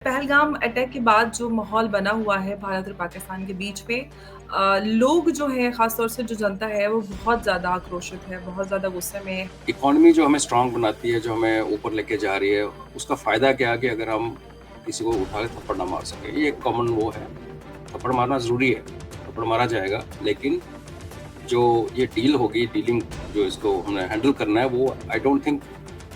Pahalgam attack के बाद जो माहौल बना हुआ है भारत और पाकिस्तान के बीच में लोग जो हैं ख़ास तौर से जो जनता है वो बहुत ज़्यादा आक्रोशित है, बहुत ज़्यादा गुस्से में है। इकोनॉमी जो हमें स्ट्रांग बनाती है, जो हमें ऊपर लेके जा रही है, उसका फ़ायदा क्या है कि अगर हम किसी को उठा के थप्पड़ ना मार सकें। ये एक कॉमन वो है, थप्पड़ मारना ज़रूरी है, थप्पड़ मारा जाएगा, लेकिन जो ये डील होगी, डीलिंग जो इसको हमने हैंडल करना है, वो I don't think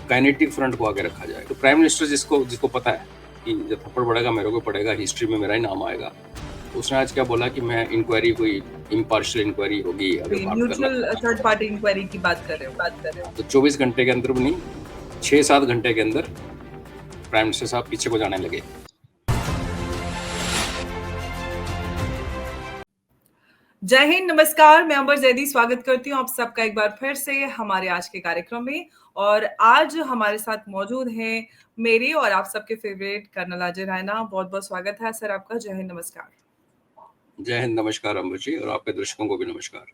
kinetic front को आगे रखा जाए। तो प्राइम मिनिस्टर जिसको पता है कि जब थप्पड़ पड़ेगा मेरे को पड़ेगा, हिस्ट्री में मेरा ही नाम आएगा, उसने आज क्या बोला कि मैं इंक्वायरी कोई इम्पार्शियल इंक्वायरी होगी अगर जी, बात करना न्यूट्रल थर्ड पार्टी इंक्वायरी की बात कर रहे हो। तो 24 घंटे के अंदर भी नहीं, 6-7 घंटे के अंदर प्राइम मिनिस्टर साहब पीछे को जाने लगे। जय हिंद, नमस्कार, मैं अंबर जैदी स्वागत करती हूँ आप सबका एक बार फिर से हमारे आज के कार्यक्रम में। और आज हमारे साथ मौजूद हैं मेरे और आप सबके फेवरेट कर्नल अजय रैना। बहुत-बहुत स्वागत है सर आपका। जय हिंद, नमस्कार। जय हिंद, नमस्कार अम्बर जी, और आपके दर्शकों को भी नमस्कार।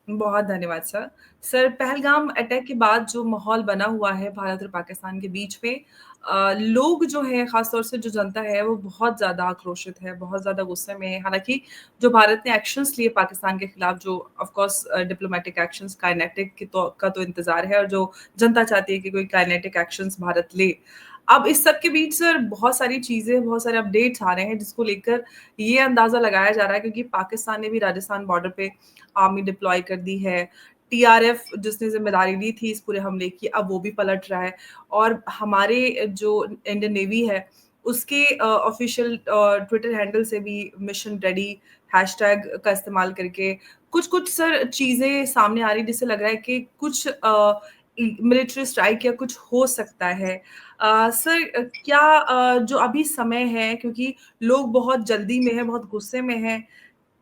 बहुत धन्यवाद सर। सर, पहलगाम अटैक के बाद जो माहौल बना हुआ है भारत और पाकिस्तान के बीच में लोग जो हैं ख़ास तौर से जो जनता है वो बहुत ज़्यादा आक्रोशित है, बहुत ज़्यादा गुस्से में है। हालाँकि जो भारत ने एक्शंस लिए पाकिस्तान के खिलाफ जो of course diplomatic actions kinetic का तो इंतज़ार है और जो जनता चाहती है कि कोई काइनेटिक एक्शंस भारत ले। अब इस सब के बीच सर बहुत सारी चीज़ें, बहुत सारे अपडेट्स आ रहे हैं जिसको लेकर ये अंदाज़ा लगाया जा रहा है क्योंकि पाकिस्तान ने भी राजस्थान बॉर्डर पे आर्मी डिप्लॉय कर दी है। टीआरएफ जिसने ज़िम्मेदारी ली थी इस पूरे हमले की, अब वो भी पलट रहा है और हमारे जो इंडियन नेवी है, उसके ऑफ़िशियल ट्विटर हैंडल से भी मिशन रेडी हैशटैग का इस्तेमाल करके कुछ-कुछ सर चीज़ें सामने आ रही हैं जिससे लग रहा है कि कुछ मिलिट्री स्ट्राइक या कुछ हो सकता है। सर क्या जो अभी समय है क्योंकि लोग बहुत जल्दी में हैं, बहुत गुस्से में हैं,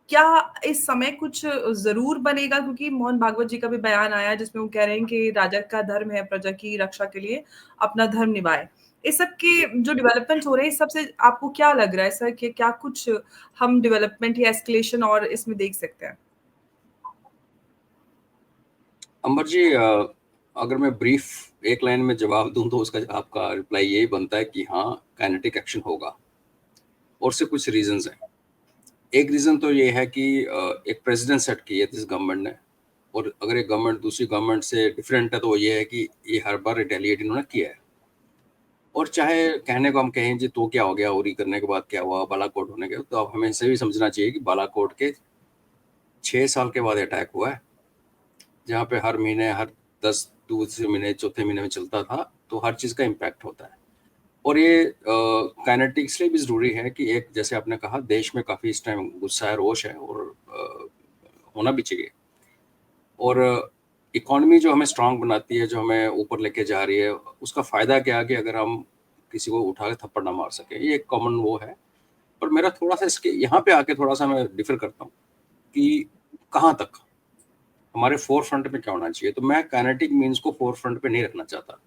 क्या इस समय कुछ ज़रूर बनेगा? क्योंकि मोहन भागवत जी का भी बयान आया जिसमें वो कह रहे हैं कि राजा का धर्म है प्रजा की रक्षा के लिए अपना धर्म निभाए। इस सब जी, के जो डेवलपमेंट्स हो रहे हैं, इस सब से आपको क्या लग रहा है सर कि क्या कुछ हम डेवलपमेंट या एस्केलेशन और इसमें देख सकते हैं? अम्बर जी, अगर मैं ब्रीफ एक लाइन में जवाब दूं तो उसका आपका रिप्लाई यही बनता है कि हाँ, काइनेटिक एक्शन होगा, और उससे कुछ रीजंस हैं। एक रीजन तो ये है कि एक प्रेसिडेंट सेट की है दिस गवर्नमेंट ने, और अगर एक गवर्नमेंट दूसरी गवर्नमेंट से डिफरेंट है तो वो ये है कि ये हर बार रिटेलिएट इन्होंने किया है। और चाहे कहने को हम कहें जी तो क्या हो गया, उरी करने के बाद क्या हुआ, बालाकोट होने के, तो अब हमें इसे भी समझना चाहिए कि बालाकोट के 6 साल के बाद अटैक हुआ है, जहाँ पे हर महीने, हर 10 दूसरे महीने, चौथे महीने में चलता था, तो हर चीज़ का इम्पैक्ट होता है। और ये काइनेटिक इसलिए भी ज़रूरी है कि एक, जैसे आपने कहा, देश में काफ़ी इस टाइम गुस्सा है, रोष है, और होना भी चाहिए। और इकोनॉमी जो हमें स्ट्रांग बनाती है, जो हमें ऊपर लेके जा रही है, उसका फ़ायदा क्या है कि अगर हम किसी को उठा के थप्पड़ ना मार सकें। ये एक कॉमन वो है। और मेरा थोड़ा-सा इसके यहाँ पे आके थोड़ा-सा मैं डिफ़र करता हूँ कि कहाँ तक हमारे फ़ोर फ्रंट में क्या होना चाहिए। तो मैं काइनेटिक मीन्स को फ़ोर फ्रंट पे नहीं रखना चाहता।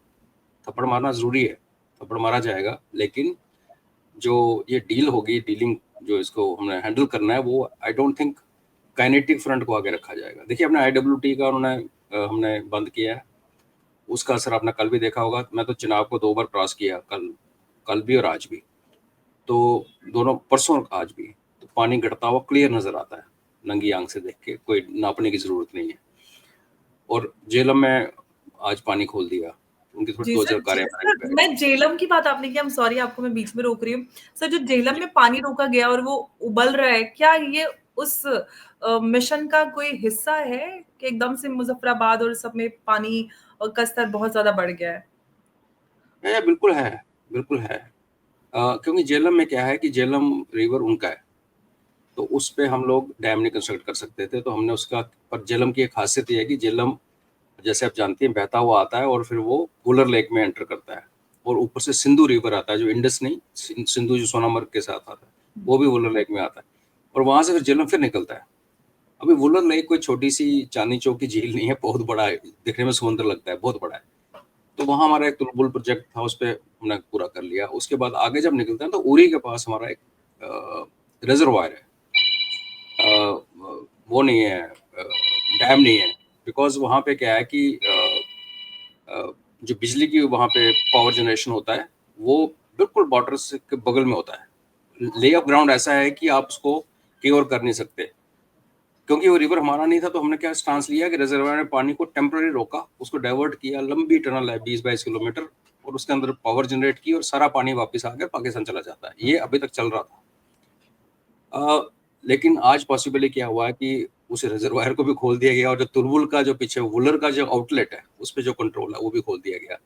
थप्पड़ मारना ज़रूरी है, थप्पड़ मारा जाएगा, लेकिन जो ये डील होगी, डीलिंग जो इसको हमने हैंडल करना है, वो I don't think kinetic front को आगे रखा जाएगा। देखिए, अपने आईडब्ल्यूटी का हमने बंद किया है, उसका असर आपने कल भी देखा होगा। मैं तो चिनाब को 2 बार क्रॉस किया, कल कल भी और आज भी। तो दोनों, परसों और आज भी, तो पानी घटता हुआ क्लियर नज़र आता है, नंगी आँख से देख के, कोई नापने की ज़रूरत नहीं है। और जेहलम में आज पानी खोल दिया, उनकी थोड़ी जी 2 सर, कारें सर मैं जेहलम की बात आपने की, आई एम सॉरी आपको मैं बीच में रोक रही हूँ। सर जो जेहलम में पानी रोका गया और वो उबल रहा है, क्या ये उस मिशन का कोई हिस्सा है कि एकदम से मुज़फ्फराबाद और सब में पानी का स्तर बहुत ज़्यादा बढ़ गया है? बिल्कुल है, बिल्कुल है। क्योंकि जेहलम में क्या है कि जेहलम रिवर उनका है, तो उस पे हम लोग डैम नहीं कंस्ट्रक्ट कर सकते थे, तो हमने उसका, पर जेहलम की एक खासियत ये है कि जेहलम, जैसे आप जानती हैं, बहता हुआ आता है और फिर वो वुलर लेक में एंटर करता है, और ऊपर से सिंधु रिवर आता है, जो इंडस नहीं, सिंधु जो सोनामर्ग के साथ आता है, वो भी वुलर लेक में आता है, और वहां से फिर जेहलम फिर निकलता है। अभी वुलर लेक कोई छोटी सी चांदनी चौक की झील नहीं है, बहुत बड़ा है, दिखने में सुंदर लगता है, बहुत बड़ा है। तो वहाँ हमारा एक तुलबुल प्रोजेक्ट था, उस पर हमने पूरा कर लिया। उसके बाद आगे जब निकलते हैं तो उरी के पास हमारा एक रिजर्वायर है, वो नहीं है, डैम नहीं है, बिकॉज वहाँ पे क्या है कि जो बिजली की वहाँ पे पावर जनरेशन होता है, वो बिल्कुल बॉर्डर से के बगल में होता है। ले ऑफ ग्राउंड ऐसा है कि आप उसको क्योर कर नहीं सकते, क्योंकि वो रिवर हमारा नहीं था। तो हमने क्या स्टांस लिया कि रिजर्वायर में पानी को टेम्पररी रोका, उसको डाइवर्ट किया, लंबी टनल है 20-22 किलोमीटर, और उसके अंदर पावर जनरेट की और सारा पानी वापस आ गया पाकिस्तान चला जाता है। ये अभी तक चल रहा था। लेकिन आज पॉसिबली क्या हुआ है कि उस रिजर्वायर को भी खोल दिया गया, और जो तुलवुल का जो पीछे वुलर का जो आउटलेट है उस पर जो कंट्रोल है वो भी खोल दिया गया,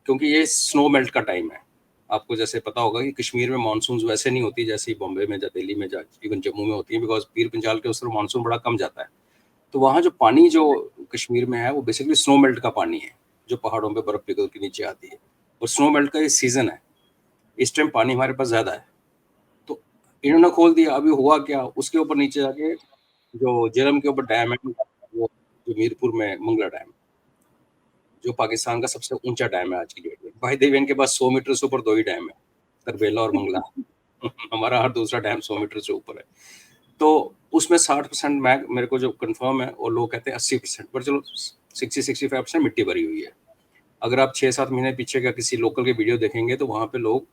क्योंकि ये स्नो मेल्ट का टाइम है। आपको जैसे पता होगा कि कश्मीर में मानसून वैसे नहीं होती जैसे बॉम्बे में या दिल्ली में या इवन जम्मू में होती है, बिकॉज पीर पंजाल के उस तरफ मानसून बड़ा कम जाता है। तो वहाँ जो पानी जो कश्मीर में है वो बेसिकली स्नो मेल्ट का पानी है, जो पहाड़ों पे बर्फ पिघल के नीचे आती है, और स्नो मेल्ट का ये सीजन है। इस टाइम पानी हमारे पास ज्यादा है, तो इन्होंने खोल दिया। अभी हुआ क्या, उसके ऊपर नीचे जाके जो जेलम के ऊपर डैम है, वो जो मीरपुर में मंगला डैम, जो पाकिस्तान का सबसे ऊंचा डैम है आज की डेट में। भाई देवेन के पास 100 मीटर से ऊपर 2 ही डैम है, तरबेला और मंगला। हमारा हर दूसरा डैम 100 मीटर से ऊपर है। तो उसमें 60% मैं मेरे को जो कंफर्म है, और लोग कहते हैं 80%, पर चलो 60-65% मिट्टी भरी हुई है। अगर आप 6-7 महीने पीछे का किसी लोकल के वीडियो देखेंगे तो वहाँ पे लोग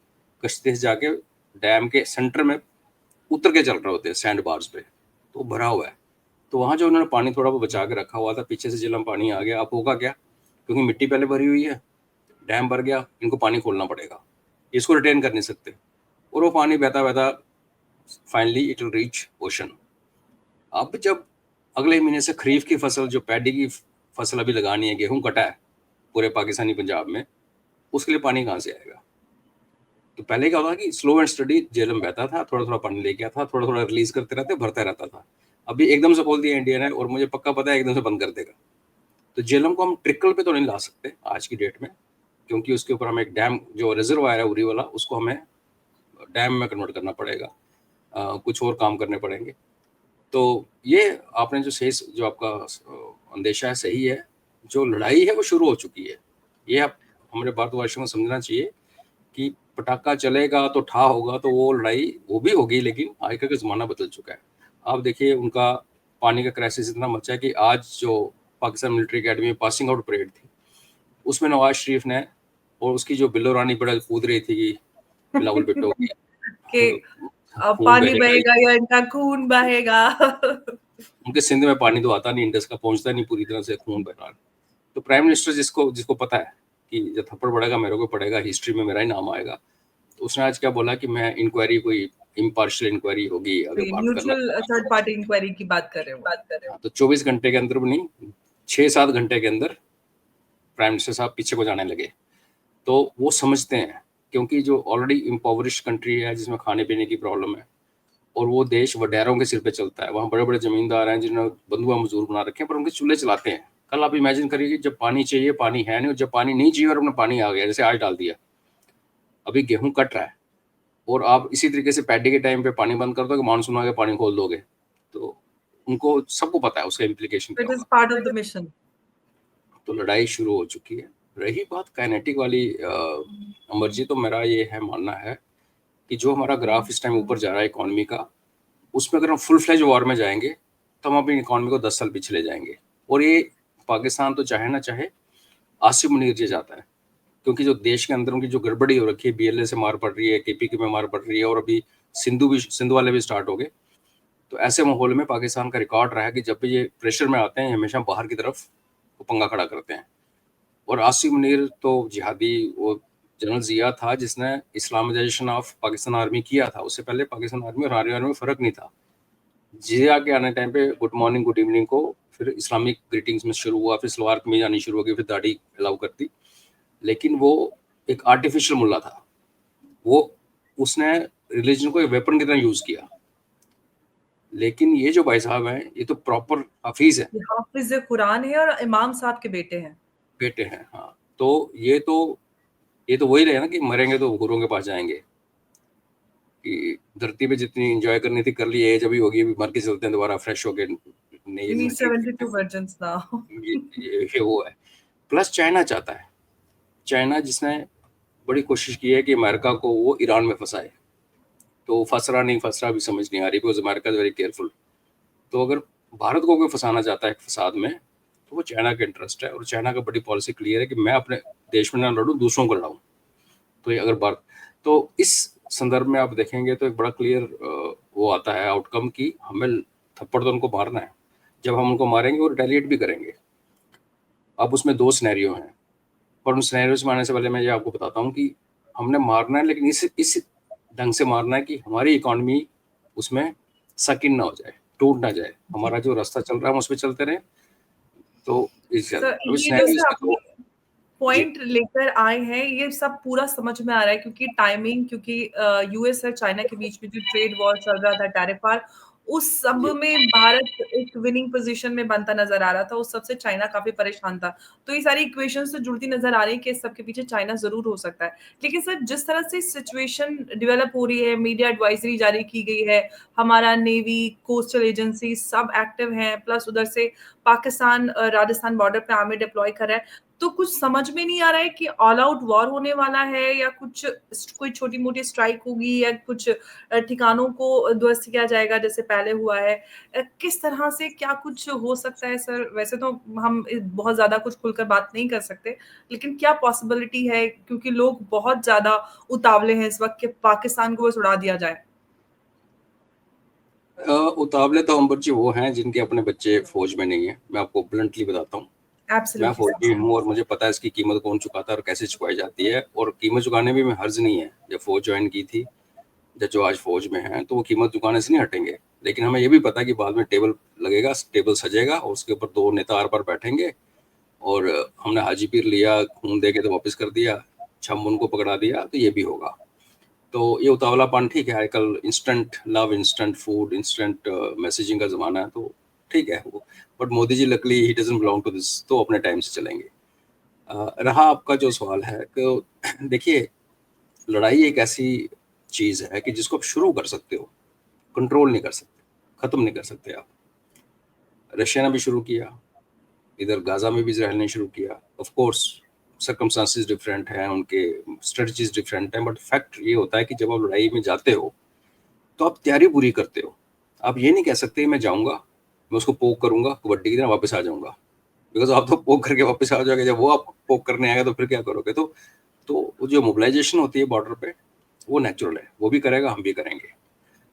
कश्ती से जाके डैम के सेंटर में उतर के चल रहे होते हैं सैंड बार्स पे, तो भरा हुआ है। तो वहाँ जो उन्होंने पानी थोड़ा बहुत बचा के रखा हुआ था, पीछे से जिलम पानी आ गया। अब होगा क्या, क्योंकि मिट्टी पहले भरी हुई है, डैम भर गया, इनको पानी खोलना पड़ेगा, इसको रिटेन कर नहीं सकते, और वो पानी बहता बहता finally it will reach ocean. अब जब अगले महीने से खरीफ की फसल, जो पैडी की फसल अभी लगानी है, गेहूं कटा है पूरे पाकिस्तानी पंजाब में, उसके लिए पानी कहाँ से आएगा। तो पहले क्या होता कि स्लो एंड स्टडी जेलम बहता था, थोड़ा थोड़ा पानी लेके आता था, थोड़ा थोड़ा रिलीज करते रहते, भरता रहता था। अभी एकदम से खोल दिया इंडिया ने, और मुझे पक्का पता है एकदम से बंद कर देगा। तो जेलम को हम ट्रिकल पे तो नहीं ला सकते आज की डेट में, क्योंकि उसके ऊपर हमें एक डैम जो रिजर्वायर है उरी वाला, उसको हमें डैम में कन्वर्ट करना पड़ेगा, कुछ और काम करने पड़ेंगे। तो ये आपने जो सही, जो आपका अंदेशा है सही है। जो लड़ाई है वो शुरू हो चुकी है। ये आप हमारे भारतवासियों को समझना चाहिए कि पटाखा चलेगा तो ठा होगा, तो वो लड़ाई वो भी होगी, लेकिन आजकल का ज़माना बदल चुका है। आप देखिए उनका पानी का क्राइसिस इतना मचा है कि आज जो पाकिस्तान मिलिट्री अकेडमी में पासिंग आउट परेड थी, उसमें नवाज शरीफ ने, और उसकी जो बिल्लो रानी बड़ा कूद रही थी कि बिलावल भुट्टो की कि खून पानी बहेगा, बहेगा या इनका खून बहेगा। उनके सिंध में पानी तो आता नहीं, इंडस का पहुंचता नहीं पूरी तरह से, खून बह रहा है। तो प्राइम मिनिस्टर जिसको जिसको पता है कि जब थप्पड़ पड़ेगा मेरे को पड़ेगा, हिस्ट्री में मेरा ही नाम आएगा, तो उसने आज क्या बोला कि मैं इंक्वायरी, कोई इम्पार्शियल इंक्वायरी होगी, अगर बात करना न्यूट्रल थर्ड पार्टी इंक्वायरी की बात कर रहे हो। हाँ, तो 24 घंटे के अंदर भी नहीं, 6-7 घंटे के अंदर प्राइम मिनिस्टर साहब पीछे को जाने लगे। तो वो समझते हैं, क्योंकि जो ऑलरेडी इम्पोवरिश कंट्री है जिसमें खाने पीने की प्रॉब्लम है, और वो देश वडेरों के सिर पे चलता है, वहाँ बड़े बड़े जमींदार हैं जिन्होंने बंधुआ मजदूर बना रखे हैं, पर उनके चूल्हे चलाते हैं। कल आप इमेजिन करिए कि जब पानी चाहिए पानी है नहीं, और जब पानी नहीं चाहिए और अपना पानी आ गया, जैसे आज डाल दिया, अभी गेहूं कट रहा है, और आप इसी तरीके से पैडी के टाइम पे पानी बंद कर दोगे, मानसून आ गया पानी खोल दोगे, तो उनको सबको पता है उसका इम्प्लीकेशन क्या इट इज होगा। Part of the mission. तो लड़ाई शुरू हो चुकी है। रही बात काइनेटिक वाली, अमर जी, तो मेरा ये है मानना है कि जो हमारा ग्राफ इस टाइम ऊपर जा रहा है इकोनॉमी का, उसमें अगर हम फुल फ्लेज वॉर में जाएंगे तो हम अपनी इकोनॉमी को 10 साल पीछे ले जाएंगे। और ये पाकिस्तान तो चाहे ना चाहे आसिफ मुनीर जी जाता है, क्योंकि जो देश के अंदर उनकी जो गड़बड़ी हो रखी है, बीएलए से मार पड़ रही है, केपीके में मार पड़ रही है, और अभी सिंधु वाले भी स्टार्ट हो गए। तो ऐसे माहौल में पाकिस्तान का रिकॉर्ड रहा है कि जब भी ये प्रेशर में आते हैं हमेशा बाहर की तरफ वो पंगा खड़ा करते हैं। और आसिफ मुनीर तो जिहादी, वो जनरल जिया था जिसने इस्लामाइजेशन ऑफ पाकिस्तान आर्मी किया था। उससे पहले पाकिस्तान आर्मी और आर्मी में फ़र्क नहीं था। जिया के आने टाइम पे गुड मॉर्निंग गुड इवनिंग को फिर इस्लामिक ग्रीटिंग्स में शुरू हुआ, फिर सलवार कमीज आनी शुरू हो गई, फिर दाढ़ी अलाउ कर दी। लेकिन वो एक आर्टिफिशियल मुल्ला था, वो उसने रिलीजन को एक वेपन की तरह यूज किया। लेकिन ये जो भाई साहब हैं ये तो प्रॉपर हफीज है, हाफिज कुरान है और इमाम साहब के बेटे हैं। बेटे हैं। हाँ, तो ये तो वही रहे ना कि मरेंगे तो हुरों के पास जाएंगे, कि धरती पे जितनी एंजॉय करनी थी कर ली, एज अभी होगी, अभी मर के चलते हैं दोबारा फ्रेश होके We नहीं need मिट्टी। 72 virgins now. ये वो है। प्लस चाइना चाहता है, चाइना जिसने बड़ी कोशिश की है कि अमेरिका को वो ईरान में फंसाए, तो फंस रहा नहीं फंस रहा भी समझ नहीं आ रही, because America is very careful. तो अगर भारत को कोई फंसाना चाहता है फसाद में, तो वो चाइना का इंटरेस्ट है, और चाइना का बड़ी पॉलिसी क्लियर है कि मैं अपने देश में ना लड़ूं, दूसरों को लड़ाऊं। तो ये अगर बात, तो इस संदर्भ में आप देखेंगे तो एक बड़ा क्लियर वो आता है आउटकम कि हमें थप्पड़ तो उनको मारना है, जब हम उनको मारेंगे वो रिटेलिएट भी करेंगे। अब उसमें 2 सिनेरियो हैं, और उन सिनेरियोज में आने से पहले मैं ये आपको बताता हूँ कि हमने मारना है, लेकिन इस ढंग से मारना है कि हमारी इकोनॉमी उसमें सक इन ना हो जाए, टूट ना जाए, जी। हमारा जो रास्ता चल रहा है हम उस पे चलते रहें। तो इस सर, अभी ये जो सिनेरियोज सर में आपने तो जी, पॉइंट लेकर आए हैं, ये सब पूरा समझ में आ रहा है, क्योंकि टाइमिंग, क्योंकि यूएस और चाइना के बीच में जो ट्रेड वॉर चल रहा था, टैरिफ वार, उस सब जी। में भारत एक विनिंग पोजीशन में बनता नजर आ रहा था, उस सबसे चाइना काफी परेशान था। तो ये सारी इक्वेशन से जुड़ती नजर आ रही है कि इस सब के पीछे चाइना जरूर हो सकता है। लेकिन सर, जिस तरह से सिचुएशन डेवलप हो रही है, मीडिया एडवाइजरी जारी की गई है, हमारा नेवी, कोस्टल एजेंसी सब एक्टिव हैं, प्लस उधर से पाकिस्तान राजस्थान बॉर्डर पे आर्मी डिप्लॉय कर रहा है, तो कुछ समझ में नहीं आ रहा है कि ऑल आउट वॉर होने वाला है, या कुछ कोई छोटी मोटी स्ट्राइक होगी, या कुछ ठिकानों को ध्वस्त किया जाएगा जैसे पहले हुआ है। किस तरह से क्या कुछ हो सकता है सर? वैसे तो हम बहुत ज्यादा कुछ खुलकर बात नहीं कर सकते, लेकिन क्या पॉसिबिलिटी है, क्योंकि लोग बहुत ज्यादा उतावले हैं इस वक्त कि पाकिस्तान को बस उड़ा दिया जाए। उतावले तो अंबर जी वो हैं जिनके अपने बच्चे फौज में नहीं है, मैं आपको ब्लंटली बताता हूँ। मैं एब्सोल्युटली सर। फौजी हूँ और मुझे पता है इसकी कीमत कौन चुकाता है और कैसे चुकाई जाती है, और कीमत चुकाने में भी हर्ज नहीं है। जब फौज ज्वाइन की थी, जो आज फौज में हैं, तो वो कीमत चुकाने से नहीं हटेंगे। लेकिन हमें ये भी पता है कि बाद में टेबल लगेगा, टेबल सजेगा और उसके ऊपर 2 नेता आर पार बैठेंगे, और हमने हाजी पीर लिया, खून दे के तो वापस कर दिया, छम उनको पकड़ा दिया, तो ये भी होगा। तो ये उतावलापन ठीक है, आजकल instant love, instant food, instant messaging का ज़माना है, तो ठीक है वो। But Modi ji luckily he doesn't belong to this, तो अपने टाइम से चलेंगे। रहा आपका जो सवाल है कि देखिए, लड़ाई एक ऐसी चीज़ है कि जिसको आप शुरू कर सकते हो, कंट्रोल नहीं कर सकते, ख़त्म नहीं कर सकते आप। रशिया ने भी शुरू किया, इधर गाज़ा में भी इज़राइल ने शुरू किया। ऑफ कोर्स सर्कमस्टांसेस डिफरेंट हैं, उनके स्ट्रेटजीज डिफरेंट हैं, बट फैक्ट ये होता है कि जब आप लड़ाई में जाते हो तो आप तैयारी पूरी करते हो। आप ये नहीं कह सकते मैं जाऊँगा, मैं उसको पोक करूँगा, कबड्डी की तरह वापस आ जाऊँगा। बिकॉज़ आप तो पोक करके वापस आ जाओगे, जब वो आपको पोक करने आएगा तो फिर क्या करोगे? तो वो जो मोबिलाइज़ेशन होती है बॉर्डर पे, वो नेचुरल है, वो भी करेगा, हम भी करेंगे।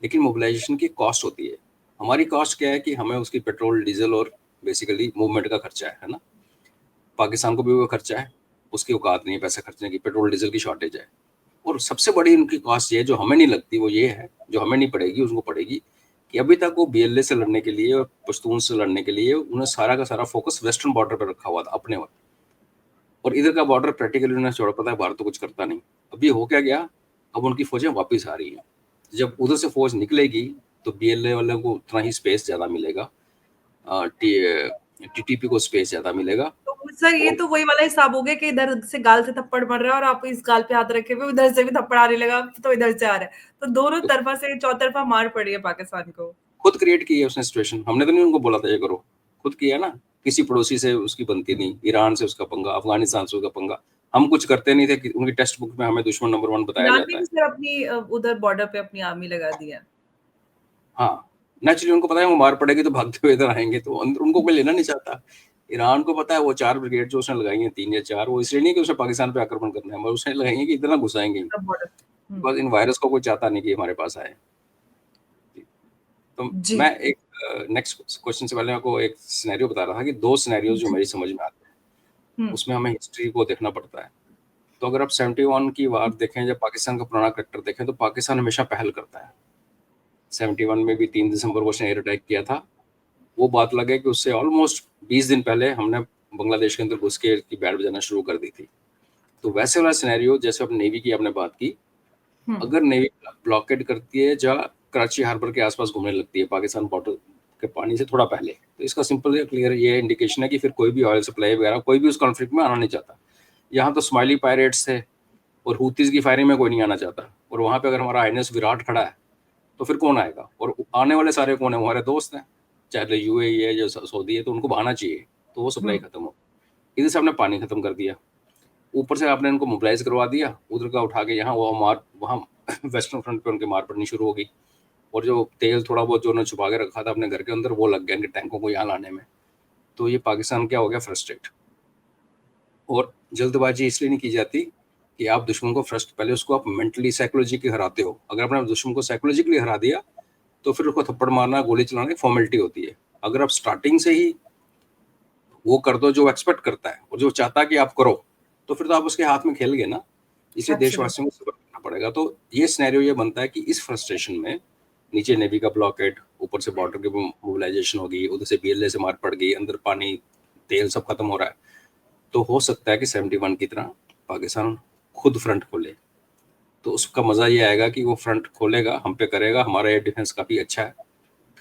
लेकिन मोबिलाइज़ेशन की कॉस्ट होती है। हमारी कॉस्ट क्या है कि हमें उसकी पेट्रोल, डीज़ल और बेसिकली मूवमेंट का खर्चा है ना? पाकिस्तान को भी वो खर्चा है, उसकी औकात नहीं है पैसा खर्चने की, पेट्रोल डीज़ल की शॉर्टेज है। और सबसे बड़ी उनकी कॉस्ट ये है, जो हमें नहीं लगती, वो ये है, जो हमें नहीं पड़ेगी उसको पड़ेगी, कि अभी तक वो बीएलए से लड़ने के लिए और पश्तून से लड़ने के लिए उन्हें सारा का सारा फोकस वेस्टर्न बॉर्डर पर रखा हुआ था अपने वक्त, और इधर का बॉर्डर प्रैक्टिकली उन्हें छोड़, पता है भारत तो कुछ करता नहीं। अभी हो क्या गया, अब उनकी फौजें वापस आ रही हैं। जब उधर से फौज निकलेगी तो बीएलए वालों को उतना ही स्पेस ज़्यादा मिलेगा, टीटीपी को स्पेस ज़्यादा मिलेगा। तो सर, ये और तो वही वाला हिसाब हो गया कि इधर से गाल से थप्पड़ मर रहा है और आप इस गाल पे हाथ रखे हुए उधर से भी थप्पड़ आने लगा, तो इधर से आ रहा है, तो दोनों तो तरफा से चौतरफा मार पड़ी है पाकिस्तान को। खुद क्रिएट की है उसने सिचुएशन, हमने तो नहीं उनको बोला था ये करो, खुद किया ना। किसी पड़ोसी से उसकी बनती नहीं, ईरान से उसका पंगा, अफगानिस्तान से उसका पंगा। हम कुछ करते नहीं थे कि उनकी टेक्स्ट बुक में हमें दुश्मन नंबर 1 बताया ईरान ने जाता भी है। सर अपनी उधर बॉर्डर पे अपनी आर्मी लगा दी है। हाँ, नेचुरली उनको पता है वो मार पड़ेगी तो भागते हुए इधर आएंगे, तो अंदर उनको कोई लेना नहीं चाहता। ईरान को पता है वो 4 ब्रिगेड जो उसने लगाई है, 3 या 4, वो इसलिए नहीं कि उसने पाकिस्तान पे आक्रमण करना है, मगर उसने लगाई है कि इतना घुसाएंगे ही। सब border. Hmm. Because in virus को कोई चाहता नहीं कि हमारे पास आए। तो जी। मैं एक नेक्स्ट क्वेश्चन से पहले आपको एक सिनेरियो बता रहा था कि 2 सिनेरियोज जो जी। मेरी समझ में आते हैं, हम्म। उसमें हमें हिस्ट्री को देखना पड़ता है। तो अगर आप 71 की वार देखें, जब पाकिस्तान का पुराना करेक्टर देखें, तो पाकिस्तान हमेशा पहल करता है। 71 में भी 3 दिसंबर को उसने एयर अटैक किया था। वो बात लगे कि उससे ऑलमोस्ट 20 दिन पहले हमने बांग्लादेश के अंदर घुस के की बैंड बजाना शुरू कर दी थी। तो वैसे वाला सिनेरियो, जैसे अब नेवी की आपने बात की, हम्म। अगर नेवी ब्लॉकेड करती है जहाँ कराची हार्बर के आसपास घूमने लगती है पाकिस्तान बॉर्डर के पानी से थोड़ा पहले, तो इसका सिंपल या क्लियर ये इंडिकेशन है कि फिर कोई भी ऑयल सप्लाई वगैरह कोई भी उस कॉन्फ्लिक्ट में आना नहीं चाहता। यहाँ तो स्माइली पायरेट्स थे और हूतीज की फायरिंग में कोई नहीं आना चाहता, और वहाँ पे अगर हमारा आईएनएस विराट खड़ा है तो फिर कौन आएगा? और आने वाले सारे कौन है? हमारे दोस्त हैं, चाहे तो यूएई है, जो सऊदी है, तो उनको बहाना चाहिए, तो वो सप्लाई हम्म। खत्म हो। इधर से आपने पानी खत्म कर दिया, ऊपर से आपने इनको मोबिलाइज करवा दिया, उधर का उठा के यहाँ वो मार, वहाँ वेस्टर्न फ्रंट पे उनकी मार पड़नी शुरू हो गई। और जो तेल थोड़ा बहुत जो उन्होंने छुपा के रखा था अपने घर के अंदर, वो लग गया इनके टैंकों को यहाँ लाने में। तो ये पाकिस्तान क्या हो गया, फ्रस्ट्रेट। और जल्दबाजी इसलिए नहीं की जाती कि आप दुश्मन को फर्स्ट पहले उसको आप मेंटली साइकोलॉजिकली हराते हो। अगर आपने दुश्मन को साइकोलॉजिकली हरा दिया तो फिर उसको थप्पड़ मारना, गोली चलाना एक फॉर्मेलिटी होती है। अगर आप स्टार्टिंग से ही वो कर दो जो एक्सपेक्ट करता है और जो चाहता है कि आप करो, तो फिर तो आप उसके हाथ में खेल गए ना। इसलिए एब्सोल्युटली। देशवासियों को सब्र करना पड़ेगा। तो ये सिनेरियो ये बनता है कि इस फ्रस्ट्रेशन में नीचे नेवी का ब्लॉकेट, ऊपर से बॉर्डर की मोबिलाइजेशन होगी, उधर से बीएलए से मार पड़ गई, अंदर पानी तेल सब खत्म हो रहा है। तो हो सकता है कि 71 की तरह पाकिस्तान खुद फ्रंट खोले। तो उसका मजा ये आएगा कि वो फ्रंट खोलेगा, हम पे करेगा, हमारा एयर डिफेंस काफी अच्छा है,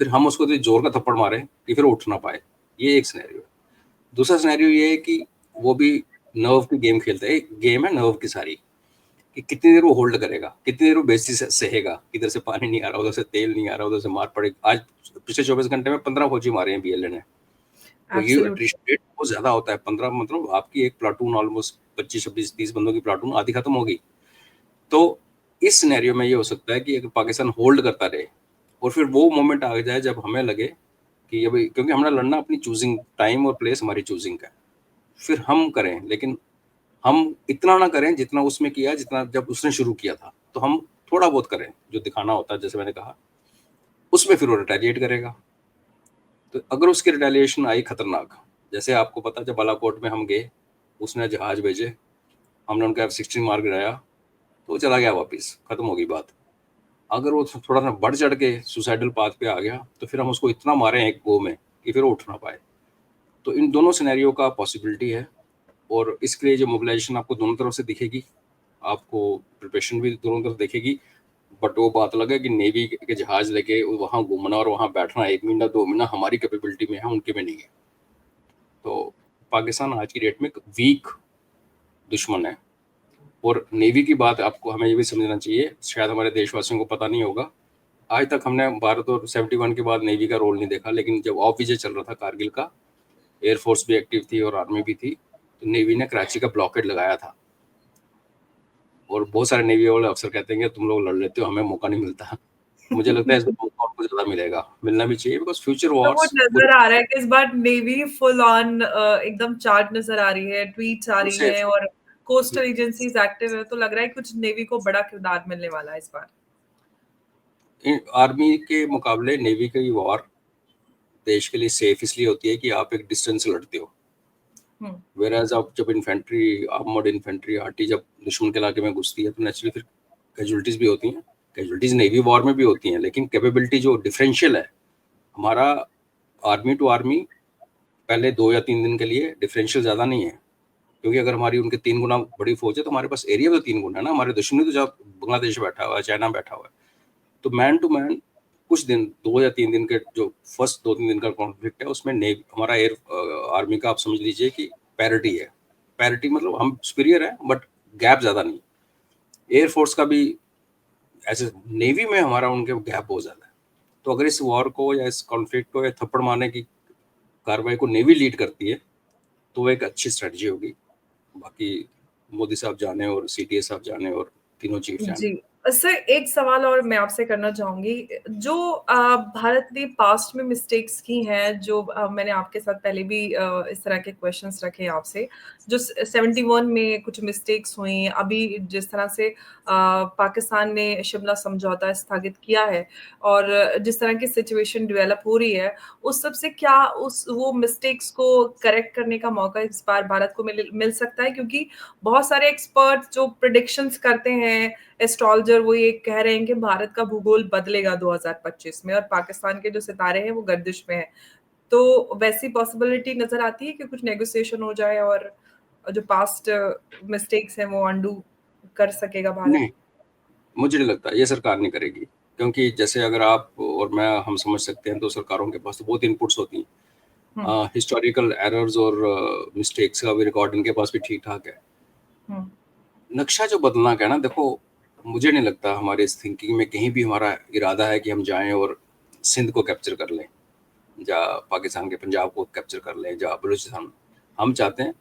फिर हम उसको तो जोर का थप्पड़ मारे कि फिर उठ ना पाए। ये एक सिनेरियो है। दूसरा सिनेरियो ये है कि वो भी नर्व की गेम खेलता है। गेम है नर्व की सारी, कि कितनी देर वो होल्ड करेगा, कितनी देर वो बेइज्जती से सहेगा, इधर से पानी नहीं आ रहा, उधर से तेल नहीं आ रहा, उधर से मार पड़े। आज पिछले 24 घंटे में 15 फौजी मारे हैं बीएलए ने। तो ये एब्सोल्युटली। अट्रिशन रेट बहुत ज्यादा होता है। 15 मतलब आपकी एक प्लाटून ऑलमोस्ट 25 26 30 बंदों की प्लाटून आधी खत्म होगी। तो इस सिनेरियो में ये हो सकता है कि अगर पाकिस्तान होल्ड करता रहे और फिर वो मोमेंट आ जाए जब हमें लगे कि अभी, क्योंकि हमारा लड़ना अपनी चूजिंग टाइम और प्लेस हमारी चूजिंग का है, फिर हम करें, लेकिन हम इतना ना करें जितना उसमें किया, जितना जब उसने शुरू किया था। तो हम थोड़ा बहुत करें जो दिखाना होता है, जैसे मैंने कहा, उसमें फिर वो रिटेलिएट करेगा। तो अगर उसकी रिटेलिएशन आई खतरनाक, जैसे आपको पता जब बालाकोट में हम गए, उसने जहाज भेजे, हमने उनका F-16 मार गिराया, तो वो चला गया वापिस, खत्म हो गई बात। अगर वो थोड़ा सा बढ़ चढ़ के सुसाइडल पाथ पे आ गया तो फिर हम उसको इतना मारे एक गो में कि फिर वो उठ ना पाए। तो इन दोनों सिनेरियो का पॉसिबिलिटी है। और इसके लिए जो मोबिलाइजेशन आपको दोनों तरफ से दिखेगी, आपको प्रिपरेशन भी दोनों तरफ दिखेगी। बट वो बात अलग है कि नेवी के जहाज लेके वहाँ घूमना और वहाँ बैठना 1 महीना 2 महीना हमारी कैपेबिलिटी में है, उनके में नहीं है। तो पाकिस्तान आज की डेट में वीक दुश्मन है। और नेवी की बात आपको हमें ये भी समझना चाहिए, शायद हमारे देशवासियों को पता नहीं होगा, आज तक हमने भारत और 71 के बाद नेवी का रोल नहीं देखा। लेकिन जब ऑफ विजय चल रहा था कारगिल का, एयरफोर्स भी एक्टिव थी और आर्मी भी थी, तो नेवी ने कराची का ब्लॉकेड लगाया था। और बहुत सारे नेवी वाले अफसर कहते हैं कि तुम लोग लड़ लेते हो, हमें मौका नहीं मिलता। मुझे लगता है इस बार मौका आपको ज्यादा मिलेगा, मिलना भी चाहिए, बिकॉज फ्यूचर तो वो वॉर्स नज़र आ रहा है कि इस बार नेवी फुल ऑन एकदम चार्ज नज़र आ रही है, ट्वीट्स आ रही हैं और कोस्टल एजेंसीज एक्टिव है, तो लग रहा है कुछ नेवी को बड़ा किरदार मिलने वाला है इस बार। आर्मी के मुकाबले नेवी की वॉर देश के लिए सेफ इसलिए होती है कि आप एक डिस्टेंस से लड़ते हो। वेराज आप जब इन्फेंट्री, आर्मर्ड इन्फेंट्री आर्टी जब दुश्मन के इलाके में घुसती है तो नेचुरली फिर कैजुअलिटीज भी होती हैं। कैजुअलिटीज नेवी वॉर में भी होती हैं, लेकिन कैपेबिलिटी जो डिफरेंशियल है हमारा आर्मी टू आर्मी, पहले 2 या 3 दिन के लिए डिफरेंशियल ज़्यादा नहीं है। क्योंकि अगर हमारी उनके 3 गुना बड़ी फौज है तो हमारे पास एरिया तो 3 गुना है ना। हमारे दुश्मन तो जहाँ बांग्लादेश बैठा हुआ है, चाइना बैठा हुआ है। तो मैन टू मैन कुछ दिन, 2 या 3 दिन के जो फर्स्ट 2 3 दिन का कॉन्फ्लिक्ट है, उसमें हमारा एयर आर्मी का आप समझ लीजिए कि पैरिटी है। पैरिटी मतलब हम सुपीरियर है बट गैप ज़्यादा नहीं। एयरफोर्स का भी ऐसे, नेवी में हमारा उनके गैप बहुत ज़्यादा है। तो अगर इस वॉर को या इस कॉन्फ्लिक्ट को या थप्पड़ मारने की कार्रवाई को नेवी लीड करती है तो वो एक अच्छी स्ट्रेटजी होगी। बाकी मोदी साहब जाने और सीटीए साहब जाने और तीनों चीफ जाने। जी। सर एक सवाल और मैं आपसे करना चाहूँगी, जो भारत ने पास्ट में मिस्टेक्स की हैं, जो मैंने आपके साथ पहले भी इस तरह के क्वेश्चंस रखे हैं आपसे, जो 71 में कुछ मिस्टेक्स हुई, अभी जिस तरह से पाकिस्तान ने शिमला समझौता स्थगित किया है और जिस तरह की सिचुएशन डेवलप हो रही है, उस सब से क्या उस वो मिस्टेक्स को करेक्ट करने का मौका इस बार भारत को मिल सकता है? क्योंकि बहुत सारे एक्सपर्ट्स जो प्रेडिक्शंस करते हैं, एस्ट्रोलॉजर, वो ये कह रहे हैं कि भारत का भूगोल बदलेगा 2025 में और पाकिस्तान के जो सितारे हैं वो गर्दिश में हैं। तो वैसी पॉसिबिलिटी नज़र आती है कि कुछ नेगोशिएशन हो जाए और जो पास्ट मिस्टेक्स हैं वो अंडू कर सकेगा भारत? नहीं, मुझे नहीं लगता, ये सरकार नहीं करेगी। क्योंकि जैसे अगर आप और मैं हम समझ सकते हैं तो सरकारों के पास तो बहुत इनपुट्स होती हुँ, हैं। हिस्टोरिकल एरर्स और मिस्टेक्स का भी रिकॉर्ड इनके पास भी ठीक ठाक है। हुँ, नक्शा जो बदलना का है ना, देखो मुझे नहीं लगता हमारे इस थिंकिंग में कहीं भी हमारा इरादा है कि हम जाएं और सिंध को कैप्चर कर लें, या पाकिस्तान के पंजाब को कैप्चर कर लें, या बलूचिस्तान। हम चाहते हैं,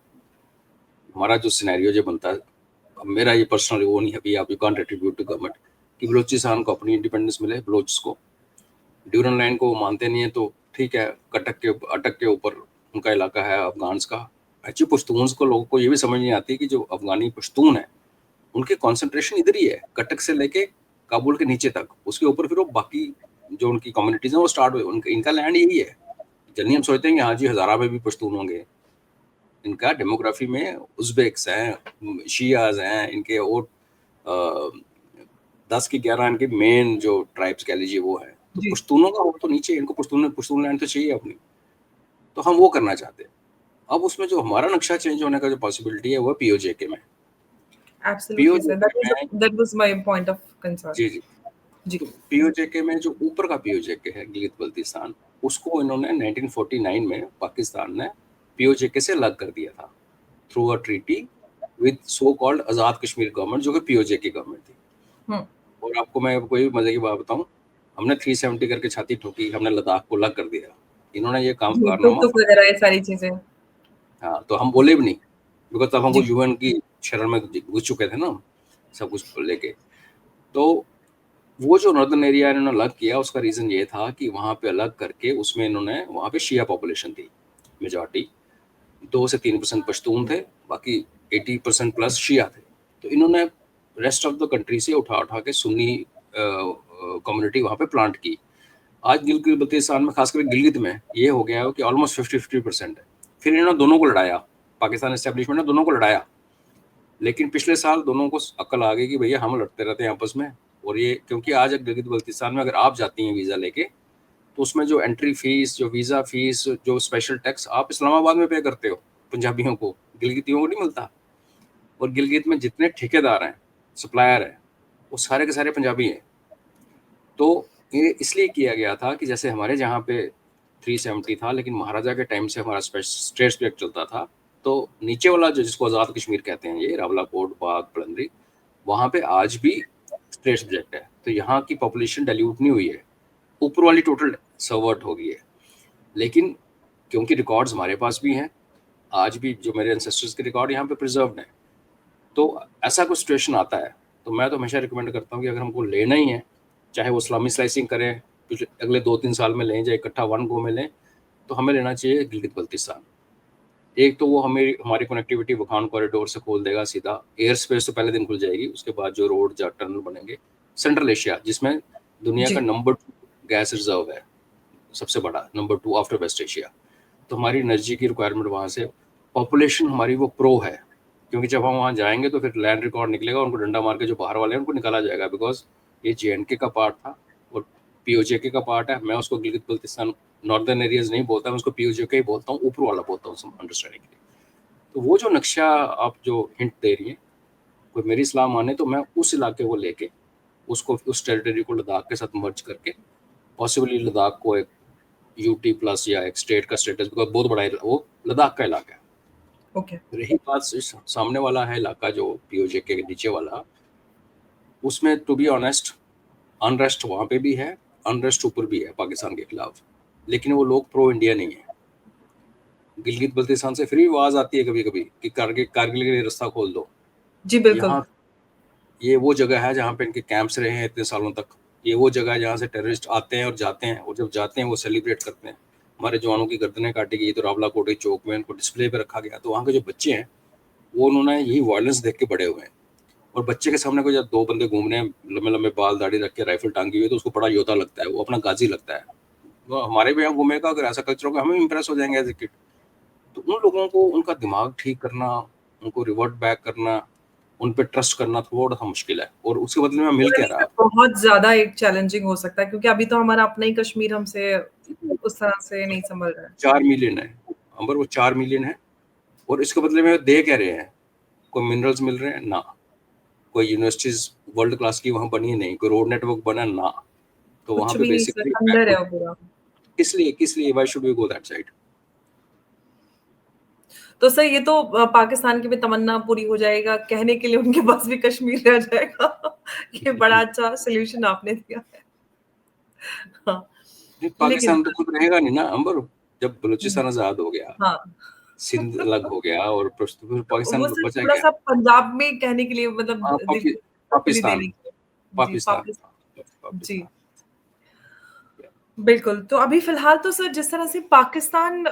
हमारा जो सिनेरियो जो बनता है, अब मेरा ये पर्सनल वो नहीं है, अभी आप you can't attribute to government, कि बलूचिस्तान को अपनी इंडिपेंडेंस मिले, बलोच को। ड्यूरन लाइन को वो मानते नहीं है तो ठीक है, अटक के ऊपर उनका इलाका है अफगान्स का। एक्चुअली पश्तून को लोगों को ये भी समझ नहीं आती कि जो अफगानी पश्तून है उनकी कंसंट्रेशन इधर ही है, कटक से लेके काबुल के नीचे तक, उसके ऊपर फिर वो बाकी जो उनकी कम्युनिटीज हैं वो स्टार्ट हुए, इनका लैंड यही है। जनरली हम सोचते हैं कि हाँ जी हज़ारा में भी पश्तून होंगे, इनका डेमोग्राफी में उज़्बेक्स हैं, शियाज हैं इनके, और 10 की 11 इनके मेन जो ट्राइब्स कह लीजिए वो है, तो जी। पश्तूनों का वो तो नीचे, इनको पश्तून लैंड तो चाहिए अपनी, तो हम वो करना चाहते हैं। अब उसमें जो हमारा नक्शा चेंज होने का जो पॉसिबिलिटी है वो है पीओजेके में। एब्सोल्युटली सर, पीओजेके में that was my point of concern. जी, जी। जी। तो पीओजेके में जो ऊपर का पीओजेके है गिलगित बल्तिस्तान, उसको इन्होंने 1949 में पाकिस्तान ने पीओजेके से अलग कर दिया था through a treaty with so called Azad Kashmir government, जो कि पीओजेके गवर्नमेंट थी। और आपको मैं कोई मजे की बात बताऊं, हमने 370 करके छाती ठोकी, हमने लद्दाख को अलग कर दिया। इन्होंने ये काम कारनामा, टुक वगैरह ये सारी चीजें। हाँ, तो हम बोले भी नहीं, बिकॉज तब हमको जी। यूएन की शरण में घुस चुके थे ना सब कुछ लेके। तो वो जो नॉर्दर्न एरिया इन्होंने अलग किया, उसका रीज़न ये था कि वहाँ पे अलग करके उसमें इन्होंने, वहाँ पे शिया पॉपुलेशन थी मेजॉरिटी, 2 से 3% पश्तून थे, बाकी 80% प्लस शिया थे। तो इन्होंने रेस्ट ऑफ द कंट्री से उठा उठा के सुन्नी कम्युनिटी वहाँ पे प्लांट की। आज गिलगित बल्तिस्तान में, खासकर गिलगित में ये हो गया है कि ऑलमोस्ट 50-50% है। फिर इन्होंने दोनों को लड़ाया, पाकिस्तान एस्टेब्लिशमेंट ने दोनों को लड़ाया, लेकिन पिछले साल दोनों को अक्ल आ गई कि भैया हम लड़ते रहते हैं आपस में। और ये क्योंकि आज गिलगित बल्तिस्तान में अगर आप जाती हैं वीज़ा लेके, तो उसमें जो एंट्री फीस, जो वीज़ा फीस, जो स्पेशल टैक्स आप इस्लामाबाद में पे करते हो पंजाबियों को, गिलगितियों को नहीं मिलता। और गिलगित में जितने ठेकेदार हैं, सप्लायर हैं, वो सारे के सारे पंजाबी हैं। तो ये इसलिए किया गया था कि जैसे हमारे जहाँ पे 370 था, लेकिन महाराजा के टाइम से हमारा स्टेट सब्जेक्ट चलता था, तो नीचे वाला जो जिसको आज़ाद कश्मीर कहते हैं, ये रावलाकोट, बाग, पलंदरी, वहाँ पे आज भी स्टेट सब्जेक्ट है। तो यहाँ की पॉपुलेशन डाइल्यूट नहीं हुई है, ऊपर वाली टोटल सर्वर्ट हो गई है। लेकिन क्योंकि रिकॉर्ड्स हमारे पास भी हैं, आज भी जो मेरे एंसेस्टर्स के रिकॉर्ड यहाँ पे प्रिजर्व्ड हैं, तो ऐसा कुछ सिचुएशन आता है तो मैं तो हमेशा रिकमेंड करता हूँ कि अगर हमको लेना ही है, चाहे वो इस्लामी स्लाइसिंग करें, अगले 2-3 साल में लें, चाहे इकट्ठा वन गो में लें, तो हमें लेना चाहिए गिलगित बल्तिस्तान। एक तो वो हमें हमारी कनेक्टिविटी वखान कॉरिडोर से खोल देगा सीधा, एयर स्पेस तो पहले दिन खुल जाएगी, उसके बाद जो रोड या टनल बनेंगे, सेंट्रल एशिया जिसमें दुनिया का नंबर 2 गैस रिजर्व है, सबसे बड़ा नंबर 2 आफ्टर वेस्ट एशिया। तो हमारी एनर्जी की रिक्वायरमेंट वहाँ से, पॉपुलेशन हमारी वो प्रो है, क्योंकि जब हम वहाँ जाएंगे तो फिर लैंड रिकॉर्ड निकलेगा, उनको डंडा मार के जो बाहर वाले हैं उनको निकाला जाएगा, बिकॉज ये JNK का पार्ट था और POJK का पार्ट है। मैं उसको गिलगित बल्तिस्तान नॉर्दर्न एरियाज नहीं बोलता, मैं उसको POJK ही बोलता हूँ, ऊपर वाला बोलता हूँ अंडरस्टैंडिंग के लिए। तो वो जो नक्शा आप जो हिंट दे रही हैं, कोई मेरी सलाह माने तो मैं उस इलाके को लेके उसको, उस टेरिटरी को लद्दाख के साथ मर्ज करके, पॉसिबली लद्दाख को एक UT प्लस या एक स्टेट का स्टेटस, बिकॉज बहुत बड़ा वो लद्दाख का इलाका है। ओके। रही बात सामने वाला है इलाका जो POJK के नीचे वाला, उसमें टू बी ऑनेस्ट अनरेस्ट वहाँ पे भी है, अनरेस्ट ऊपर भी है पाकिस्तान के खिलाफ, लेकिन वो लोग प्रो इंडिया नहीं है। गिलगित बल्तिस्तान से फिर भी आवाज आती है कभी कभी कि कारगिल के लिए रास्ता खोल दो। जी बिल्कुल। यहाँ ये वो जगह है जहाँ पे इनके कैंप्स रहे हैं इतने सालों तक, ये वो जगह है जहाँ से टेररिस्ट आते हैं और जाते हैं, और जब जाते हैं वो सेलिब्रेट करते हैं, हमारे जवानों की गर्दनें काटी गई, तो रावलाकोट के चौक में इनको डिस्प्ले पे रखा गया। तो वहाँ के जो बच्चे हैं वो उन्होंने यही वायलेंस देख के बड़े हुए हैं। और बच्चे के सामने कोई जब 2 बंदे घूम रहे हैं, लंबे लंबे बाल दाढ़ी रख के, राइफल टांगी हुई है, तो उसको बड़ा योद्धा लगता है, वो अपना गाजी लगता है। तो हमारे भी यहाँ घूमेगा, अगर ऐसा कल्चर होगा हमें इम्प्रेस हो जाएंगे एज ए किड। तो उन लोगों को उनका दिमाग ठीक करना, उनको रिवर्ट बैक करना, उन पे ट्रस्ट करना थोड़ा सा मुश्किल है, और उसके बदले में मिल क्या रहा बहुत ज्यादा एक चैलेंजिंग हो सकता है, क्योंकि अभी तो हमारा अपना ही कश्मीर हमसे है। उस तरह से नहीं संभल रहा है। 4 मिलियन है अंबर, वो 4 मिलियन है, और इसके बदले में दे कह रहे हैं, कोई मिनरल्स मिल रहे हैं ना, कोई यूनिवर्सिटीज वर्ल्ड क्लास की वहाँ बनी है नहीं, कोई रोड नेटवर्क बना ना, तो वहाँ कुछ पे भी नहीं सर, बेसिकली अंदर है वो पूरा। किस लिए why should we go that side? तो सर ये तो पाकिस्तान की भी तमन्ना पूरी हो जाएगा, कहने के लिए उनके पास भी कश्मीर रह जाएगा। ये बड़ा अच्छा सोल्यूशन आपने दिया है। हाँ, लेकिन पाकिस्तान तो खुद रहेगा नहीं ना अंबर, जब बलूचिस्तान आजाद हो गया, हाँ, सिंध अलग हो गया, और फिर वो पाकिस्तान सिर्फ बचा क्या? थोड़ा-सा पंजाब में कहने के लिए, मतलब हाँ, दिली पाकिस्तान देने के लिए। जी, पाकिस्तान जी। पाकिस्तान। बिल्कुल, तो अभी फ़िलहाल तो सर जिस तरह से पाकिस्तान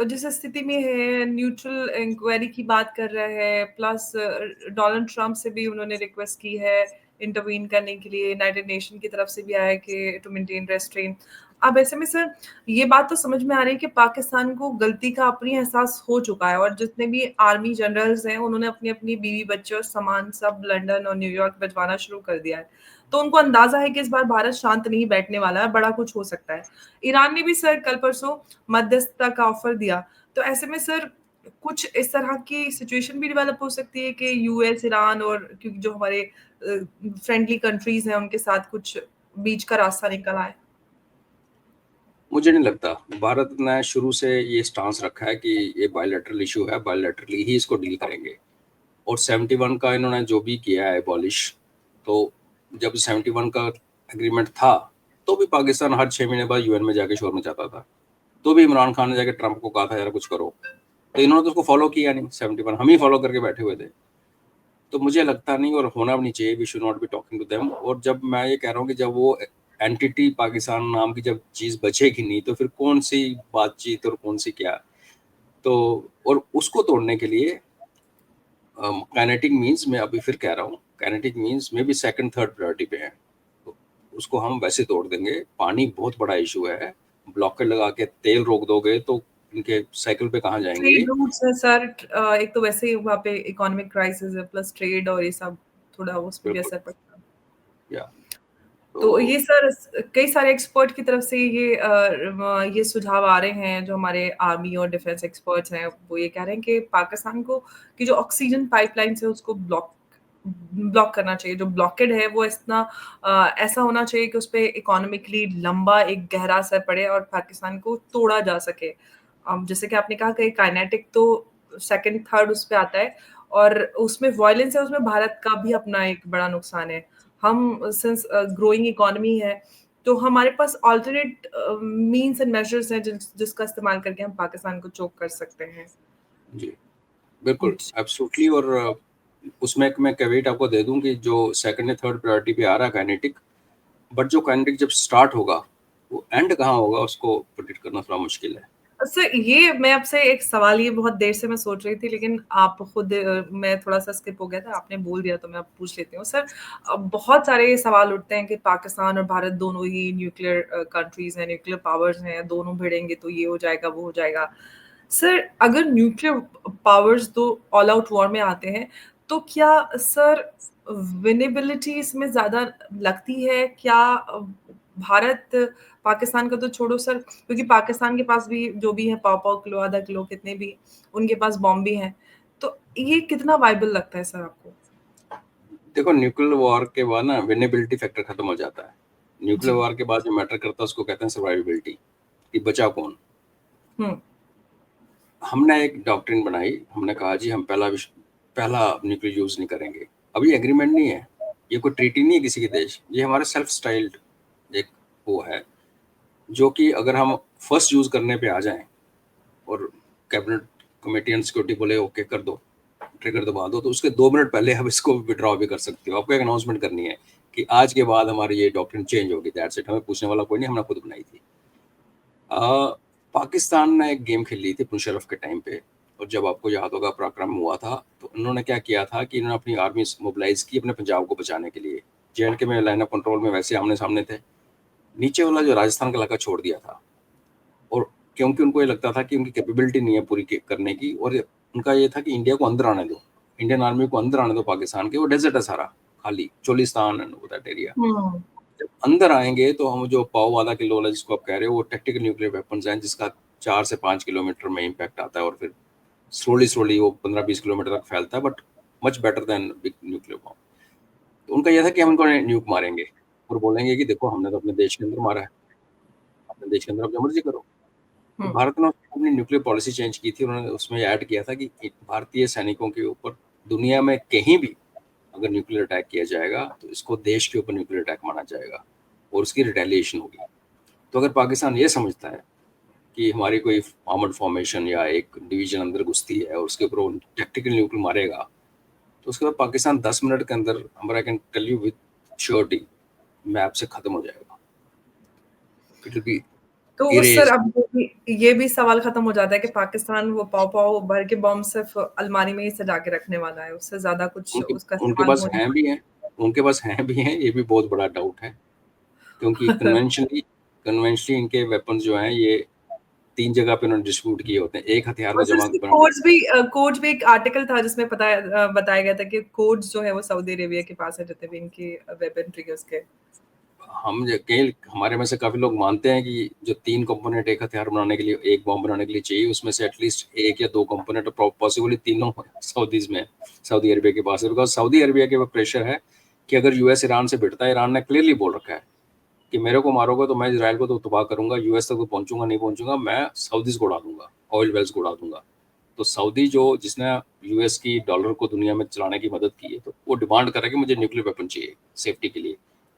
जिस स्थिति में है, न्यूट्रल इंक्वायरी की बात कर रहा है, प्लस डोनाल्ड ट्रम्प से भी उन्होंने रिक्वेस्ट की है इंटरवीन करने के लिए, यूनाइटेड नेशन की तरफ से भी आया है कि टू मेंटेन रेस्ट्रेंट। अब ऐसे में सर ये बात तो समझ में आ रही है कि पाकिस्तान को गलती का अपनी एहसास हो चुका है और जितने भी आर्मी जनरल्स हैं, उन्होंने अपनी-अपनी बीवी-बच्चे और सामान सब लंदन और न्यूयॉर्क भिजवाना शुरू कर दिया है। तो उनको अंदाजा है कि इस बार भारत शांत नहीं बैठने वाला है, बड़ा कुछ हो सकता है। ईरान ने भी सर कल परसों मध्यस्थता का ऑफर दिया। तो ऐसे में सर कुछ इस तरह की सिचुएशन भी डेवलप हो सकती है कि यूएस, ईरान और क्योंकि जो हमारे फ्रेंडली कंट्रीज हैं उनके साथ कुछ बीच का रास्ता निकल आए। मुझे नहीं लगता। भारत ने शुरू से ये स्टांस रखा है कि ये बायलैटरल इशू है, बायलैटरली ही इसको डील करेंगे। और 71 का इन्होंने जो भी किया है एबॉलिश, तो जब 71 का एग्रीमेंट था तो भी पाकिस्तान हर 6 महीने बाद यूएन में जाके शोर मचाता था। तो भी इमरान खान ने जाके ट्रंप को कहा था यार कुछ करो, तो इन्होंने तो उसको फॉलो किया नहीं। 71 हम ही फॉलो करके बैठे हुए थे। तो मुझे लगता नहीं और होना भी नहीं चाहिए, we should not be talking to them. और जब मैं ये कह रहा हूँ कि जब वो एंटिटी पाकिस्तान नाम की जब चीज़ बचेगी नहीं, तो फिर कौन सी बातचीत और कौन सी क्या। तो और उसको तोड़ने के लिए काइनेटिक मीन्स, मैं अभी फिर कह रहा हूँ, काइनेटिक मीन्स में भी सेकंड थर्ड प्रायोरिटी पे है। तो उसको हम वैसे तोड़ देंगे। पानी बहुत बड़ा इशू है। ब्लॉकेट लगा के तेल रोक दोगे तो इनके साइकिल पे कहाँ जाएंगे ट्रेड ये। रूट्स है सर, एक तो वैसे ही वहाँ पे इकोनॉमिक क्राइसिस है प्लस ट्रेड और ये सब थोड़ा उस पे भी बिल्कुल। असर पड़ता है। या तो तो ये सर कई सारे एक्सपर्ट की तरफ से ये सुझाव आ रहे हैं जो हमारे आर्मी और डिफेंस एक्सपर्ट्स हैं वो ये कह रहे हैं कि पाकिस्तान को कि जो ऑक्सीजन पाइपलाइन है उसको ब्लॉक ब्लॉक करना चाहिए। जो ब्लॉकेड है वो इतना ऐसा होना चाहिए कि उस पे इकोनॉमिकली लंबा एक गहरा असर पड़े और पाकिस्तान को तोड़ा जा सके। जैसे कि आपने कहा कि काइनेटिक तो सेकंड थर्ड उस पे आता है और उसमें वायलेंस है, उसमें भारत का भी अपना एक बड़ा नुकसान है। हम सिंस ग्रोइंग इकोनॉमी है, तो हमारे पास अल्टरनेट मीन्स एंड मेजर्स हैं जिसका इस्तेमाल करके हम पाकिस्तान को चोक कर सकते हैं। जी बिल्कुल एब्सोल्युटली। और उसमें एक मैं कैवेट आपको दे दूं कि जो सेकंड या थर्ड प्रायोरिटी पे आ रहा है काइनेटिक, बट जो काइनेटिक जब स्टार्ट होगा वो एंड कहाँ होगा उसको प्रेडिक्ट करना थोड़ा मुश्किल है। सर ये मैं आपसे एक सवाल ये बहुत देर से मैं सोच रही थी लेकिन आप खुद मैं थोड़ा-सा स्किप हो गया था, आपने बोल दिया तो मैं अब पूछ लेती हूँ। सर बहुत सारे सवाल उठते हैं कि पाकिस्तान और भारत दोनों ही न्यूक्लियर कंट्रीज़ हैं, न्यूक्लियर पावर्स हैं, दोनों भिड़ेंगे तो ये हो जाएगा, वो हो जाएगा। सर अगर न्यूक्लियर पावर्स दो ऑल आउट वॉर में आते हैं, तो क्या सर विनेबिलिटी इसमें ज़्यादा लगती है? क्या भारत पाकिस्तान का तो छोड़ो सर क्योंकि पाकिस्तान के पास भी जो भी है पाव-पाव किलो, आधा किलो कितने भी उनके पास बॉम्ब भी हैं। तो ये कितना वायबल लगता है सर आपको? देखो न्यूक्लियर वॉर के बाद ना विनेबिलिटी फैक्टर खत्म हो जाता है। न्यूक्लियर जी। वॉर के बाद जो मैटर करता है उसको कहते हैं सर्वाइवेबिलिटी, कि बचा कौन। हुँ, हमने एक डॉक्ट्रिन बनाई, हमने कहा जी हम पहला न्यूक्लियर यूज नहीं करेंगे। अभी एग्रीमेंट नहीं है, ये कोई ट्रीटी नहीं है किसी के देश, ये हमारा सेल्फ स्टाइल्ड एक वो है, जो कि अगर हम फर्स्ट यूज करने पे आ जाएं और कैबिनेट कमेटी एंड सिक्योरिटी बोले ओके कर दो, ट्रिगर दबा दो, तो उसके 2 मिनट पहले हम इसको विड्रॉ भी कर सकते हो। आपको एक अनाउंसमेंट करनी है कि आज के बाद हमारी ये डॉक्ट्रिन चेंज होगी, दैट्स इट। हमें पूछने वाला कोई नहीं, हमने खुद बनाई थी। पाकिस्तान ने एक गेम खेल ली थी मुशर्रफ के टाइम पे। और जब आपको याद होगा पराक्रम हुआ था, तो उन्होंने क्या किया था कि इन्होंने अपनी आर्मी मोबिलाइज की अपने पंजाब को बचाने के लिए। जे में लाइन ऑफ कंट्रोल में वैसे आमने सामने थे, नीचे वाला जो राजस्थान का इलाका छोड़ दिया था। और क्योंकि उनको ये लगता था कि उनकी कैपेबिलिटी नहीं है पूरी करने की, और उनका ये था कि इंडिया को अंदर आने दो, इंडियन आर्मी को अंदर आने दो पाकिस्तान के। वो डेजर्ट है सारा, खाली चोलिस्तान एंड वो दैट एरिया। हुँ। जब अंदर आएंगे तो हम जो पाव आधा किलो वाला जिसको आप कह रहे हो, वो टैक्टिकल न्यूक्लियर वेपन्स हैं, जिसका 4 से 5 किलोमीटर में इम्पैक्ट आता है और फिर स्लोली स्लोली वो 15-20 किलोमीटर तक फैलता है, but much better than big nuclear bomb. तो उनका यह था कि हम इनको न्यूक मारेंगे और बोलेंगे कि देखो हमने तो अपने देश के अंदर मारा है, अपने देश के अंदर आप जो मर्जी करो। तो हुँ। भारत ने अपनी न्यूक्लियर पॉलिसी चेंज की थी। उन्होंने उसमें ऐड किया था कि भारतीय सैनिकों के ऊपर दुनिया में कहीं भी अगर न्यूक्लियर अटैक किया जाएगा तो इसको देश के ऊपर न्यूक्लियर अटैक माना जाएगा और उसकी रिटेलिएशन होगी। तो अगर पाकिस्तान ये समझता है कि हमारी कोई आर्मर्ड फॉर्मेशन या एक डिवीजन अंदर घुसती है और उसके ऊपर वो टैक्टिकल न्यूक्लियर मारेगा, तो उसके बाद पाकिस्तान 10 मिनट के अंदर, हमारा I can tell you with surety, map से खत्म हो जाएगा। इट विल बी तो उस सर इरेज्ड। अब ये भी सवाल खत्म हो जाता है कि पाकिस्तान वो पाव-पाव भर के बॉम्ब सिर्फ़ अलमारी में ही सजा के रखने वाला है, उससे ज़्यादा कुछ उनके उसका उनके इस्तेमाल पास हो नहीं हैं भी हैं, उनके पास हैं भी हैं, ये भी बहुत बड़ा डाउट है। क्योंकि पाता। कन्वेंशनली इनके वेपन्स जो हैं ये 3 जगह पे उन्होंने डिस्ट्रीब्यूट किए होते हैं। एक हथियार और को सर जमा उसके बनाने कोड्स भी एक आर्टिकल था जिसमें बताया गया था कि कोड्स जो है वो सऊदी अरेबिया के पास है जितने भी इनकी वेपनरी है उसके। हम ज कई हमारे में से काफ़ी लोग मानते हैं कि जो 3 कंपोनेंट एक हथियार बनाने के लिए, एक बॉम्ब बनाने के लिए चाहिए, उसमें से एटलीस्ट 1 या 2 कंपोनेंट पॉसिबली तीनों सऊदीज़ में, सऊदी अरबिया के पास है। बिकॉज़ सऊदी अरबिया के ऊपर प्रेशर है कि अगर यूएस ईरान से भिड़ता है, ईरान ने क्लियरली बोल रखा है कि मेरे को मारोगे तो मैं इज़राइल को तो तबाह करूँगा, यूएस तक तो पहुँचूँगा नहीं पहुँचूँगा, मैं सऊदीज़ को उड़ा दूँगा, ऑयल वेल्स को उड़ा दूँगा। तो सऊदी जिसने यूएस की डॉलर को दुनिया में चलाने की मदद की है, तो वो डिमांड कर रहा है कि मुझे न्यूक्लियर वेपन चाहिए सेफ्टी के लिए।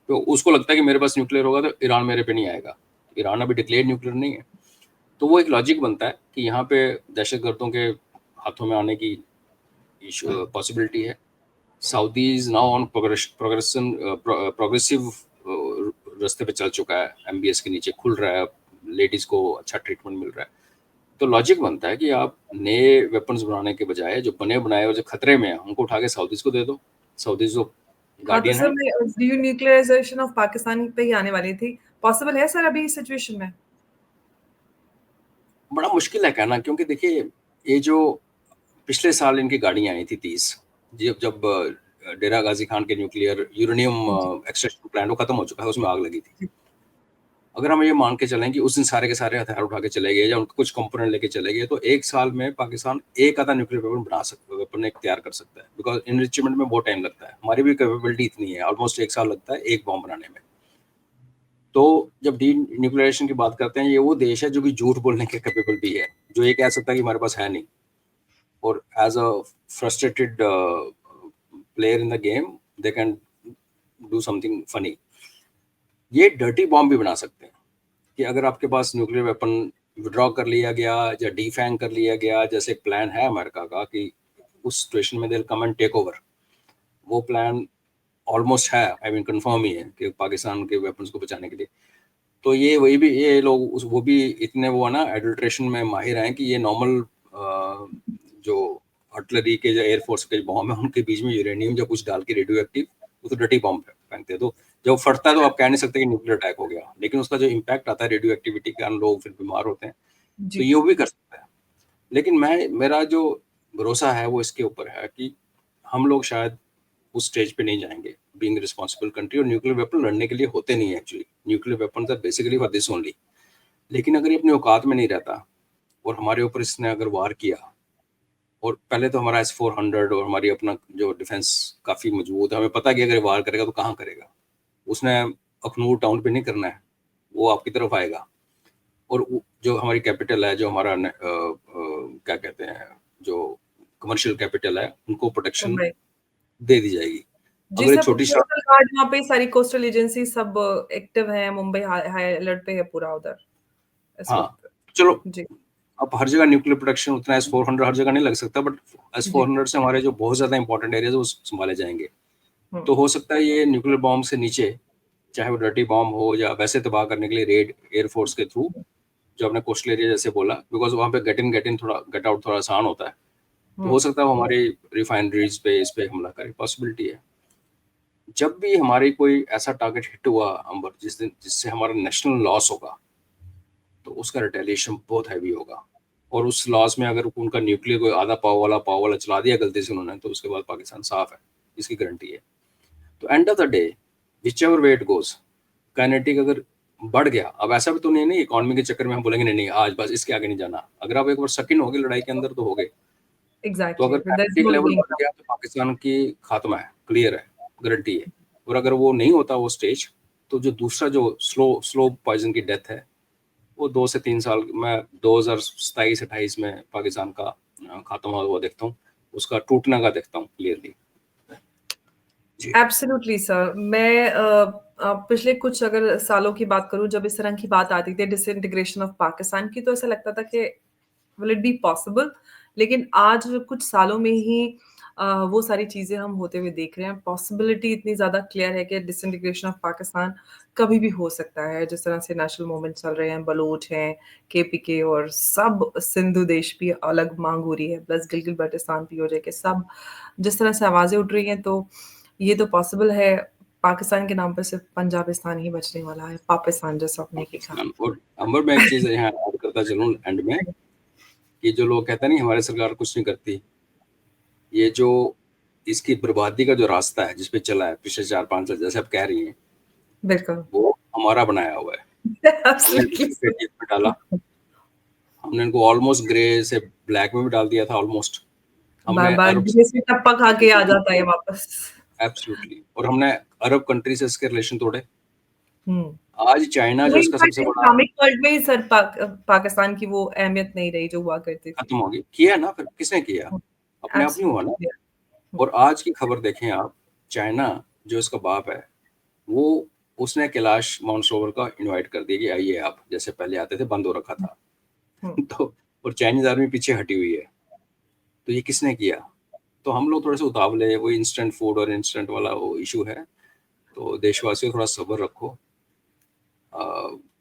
तो उसको लगता है कि मेरे पास न्यूक्लियर होगा तो ईरान मेरे पे नहीं आएगा। ईरान अभी डिक्लेयर न्यूक्लियर नहीं है। तो वो एक लॉजिक बनता है कि यहाँ पे दहशतगर्दों के हाथों में आने की पॉसिबिलिटी है। Saudi is now on progressive रास्ते पे चल चुका है, एमबीएस के नीचे खुल रहा है, लेडीज को अच्छा ट्रीटमेंट मिल रहा है। तो लॉजिक बनता है कि आप नए वेपन्स बनाने के बजाय जो बने बनाए और जो खतरे में हैं उनको उठा के सऊदीज को दे दो। सऊदीज जो हाँ, तो गार्डियन सर है। मैं डीन्यूक्लियराइज़ेशन ऑफ पाकिस्तान पे ही आने वाली थी। पॉसिबल है सर अभी इस सिचुएशन में? बड़ा मुश्किल है कहना, क्योंकि देखिए ये जो पिछले साल इनकी गाड़ियां आई थी 30, जब जब डेरा गाजी खान के न्यूक्लियर यूरेनियम जी, एक्सट्रैक्शन प्लांट वो खत्म हो चुका है, उसमें आग लगी थी। जी। अगर हम ये मान के चलें कि उस दिन सारे के सारे हथियार उठा के चले गए या उनके कुछ कंपोनेंट लेके चले गए, तो एक साल में पाकिस्तान एक आधा न्यूक्लियर वेपन बना सकता, वेपन एक तैयार कर सकता है। बिकॉज इनरिचमेंट में बहुत टाइम लगता है, हमारी भी कैपेबिलिटी इतनी है, ऑलमोस्ट एक साल लगता है एक बॉम्ब बनाने में। तो जब डी न्यूक्लियरेशन की बात करते हैं, ये वो देश है जो कि झूठ बोलने के कैपेबल भी है, जो ये कह सकता है कि हमारे पास है नहीं। और as a frustrated player in the game, they can do something funny. ये डर्टी बॉम्ब भी बना सकते हैं कि अगर आपके पास न्यूक्लियर वेपन विड्रॉ कर लिया गया या डिफैंग कर लिया गया, जैसे एक प्लान है अमेरिका का कि उस सिचुएशन में दे कम एंड टेक ओवर, वो प्लान ऑलमोस्ट है, आई मीन कंफर्म ही है कि पाकिस्तान के वेपन्स को बचाने के लिए। तो ये वही भी, ये लोग वो भी इतने वो है ना एडल्ट्रेशन में माहिर हैं कि ये नॉर्मल जो आर्टिलरी के, जो एयरफोर्स के बॉम्ब है, उनके बीच में यूरेनियम या कुछ डाल के रेडियो एक्टिव, वो तो डर्टी बॉम्ब फेंकते हैं। तो जब फटता है तो आप कह नहीं सकते कि न्यूक्लियर अटैक हो गया, लेकिन उसका जो इम्पैक्ट आता है रेडियो एक्टिविटी के कारण लोग फिर बीमार होते हैं। तो जी। ये वो भी कर सकता है। लेकिन मेरा जो भरोसा है वो इसके ऊपर है कि हम लोग शायद उस स्टेज पे नहीं जाएंगे, बीइंग रिस्पॉन्सिबल कंट्री। और न्यूक्लियर वेपन लड़ने के लिए होते नहीं है actually, nuclear weapon are basically for this only. लेकिन अगर ये अपनी औकात में नहीं रहता और हमारे ऊपर इसने अगर वार किया, और पहले तो हमारा S-400 और हमारी अपना जो डिफेंस काफ़ी मजबूत है, हमें पता है कि अगर वार करेगा तो कहाँ करेगा। उसने अखनूर टाउन पे नहीं करना है, वो आपकी तरफ आएगा। और जो हमारी कैपिटल है, जो हमारा क्या कहते हैं, जो कमर्शियल कैपिटल है, उनको प्रोटेक्शन मुंबई। दे दी जाएगी। जी अगर ये सर, छोटी कोस्टल गार्ड वहाँ पे सारी कोस्टल एजेंसी सब एक्टिव हैं, मुंबई हाई अलर्ट पे है पूरा उधर इस हाँ, वक़्त। चलो जी, अब हर जगह न्यूक्लियर प्रोटेक्शन उतना S-400 हर जगह नहीं लग सकता, बट जी। S-400 से हमारे जो बहुत ज़्यादा इंपॉर्टेंट एरियाज वो संभाले जाएंगे। हुँ, तो हो सकता है ये न्यूक्लियर बॉम्ब से नीचे, चाहे वो डर्टी बॉम्ब हो या वैसे तबाह करने के लिए रेड एयरफोर्स के थ्रू, जो आपने कोस्टल एरिया जैसे बोला, बिकॉज वहाँ पे गेट इन थोड़ा गेट आउट थोड़ा आसान होता है। तो हुँ। हो सकता है वो हमारी रिफाइनरीज पे इस पे हमला करे, पॉसिबिलिटी है। जब भी हमारी कोई ऐसा टारगेट हिट हुआ अंबर, जिससे हमारा नेशनल लॉस होगा, तो उसका रिटेलिएशन बहुत हैवी होगा। और उस लॉस में अगर उनका न्यूक्लियर कोई आधा पाव वाला चला दिया गलती से उन्होंने, तो उसके बाद पाकिस्तान साफ है, इसकी गारंटी है। तो end of the day, which ever way it goes, kinetic अगर बढ़ गया, अब ऐसा भी तो नहीं इकोनॉमी के चक्कर में हम बोलेंगे नहीं नहीं आज बस इसके आगे नहीं जाना। अगर आप एक बार सकिन हो गए लड़ाई के अंदर तो हो गए। तो एग्ज़ैक्टली, अगर there is kinetic no level going बढ़ गया तो पाकिस्तान की खात्मा है, क्लियर है, गारंटी है। और अगर वो नहीं होता वो स्टेज, तो जो दूसरा जो स्लो पॉइजन की डेथ है, वो 2 से 3 साल में 2027-28 में पाकिस्तान का खात्मा हुआ देखता हूँ, उसका टूटने का देखता हूँ क्लियरली। जी। Absolutely sir. मैं पिछले कुछ अगर सालों की बात करूँ जब इस तरह की बात आती थी डिसइंटीग्रेशन ऑफ पाकिस्तान की, तो ऐसा लगता था कि विल इट बी पॉसिबल? लेकिन आज कुछ सालों में ही वो सारी चीज़ें हम होते हुए देख रहे हैं। पॉसिबिलिटी इतनी ज़्यादा क्लियर है कि डिसइंटीग्रेशन ऑफ पाकिस्तान कभी भी हो सकता है। जिस तरह से नेशनल मूवमेंट चल रहे हैं, बलोच हैं, केपीके और सब सिंधु देश भी अलग मांग हो रही है, प्लस गिलगित-बाल्टिस्तान, पीओजे के सब जिस तरह से आवाज़ें उठ रही हैं, तो ये तो पॉसिबल है। पाकिस्तान के नाम पे सिर्फ़ पंजाबिस्तान ही बचने वाला है, पाकिस्तान जैसा आपने की कहा। पाकिस्तान। और अंबर मैं एक चीज़ यहाँ ऐड करता चलूँ एंड में, कि जो लोग कहते हैं नहीं हमारी सरकार कुछ नहीं करती, ये जो इसकी बर्बादी का जो रास्ता है जिस पे चला है पिछले 4-5 साल, जैसे आप कह रही हैं, बिल्कुल। वो हमारा बनाया हुआ है। हमने एब्सोल्युटली नेगेटिव में डाला, हमने इनको ऑलमोस्ट ग्रे से ब्लैक में भी डाल दिया था ऑलमोस्ट। हमने बार-बार अरब जैसे टप्पा खा के आ जाता है वापस। एब्सोल्युटली, और हमने अरब कंट्री से इसके रिलेशन तोड़े। हुँ। आज चाइना जो वही इसका बात सबसे बड़ा इस्लामिक वर्ल्ड में ही सर पाकिस्तान की वो अहमियत नहीं रही जो हुआ करती थी। खत्म हो गई। किया ना, फिर किसने किया? हुँ, अपने आप नहीं हुआ ना। एब्सोल्युटली हुँ, और आज की खबर देखें आप, चाइना जो इसका बाप है, वो उसने कैलाश मानसरोवर का इनवाइट कर दिया कि आइए आप, जैसे पहले आते थे, बंद हो रखा था। हुँ, तो और चाइनीज़ आर्मी पीछे हटी हुई है। तो ये किसने किया? तो हम लोग थोड़े-से उतावले हैं, वो इंस्टेंट फूड और इंस्टेंट वाला वो इश्यू है। तो देशवासियों थोड़ा सब्र रखो।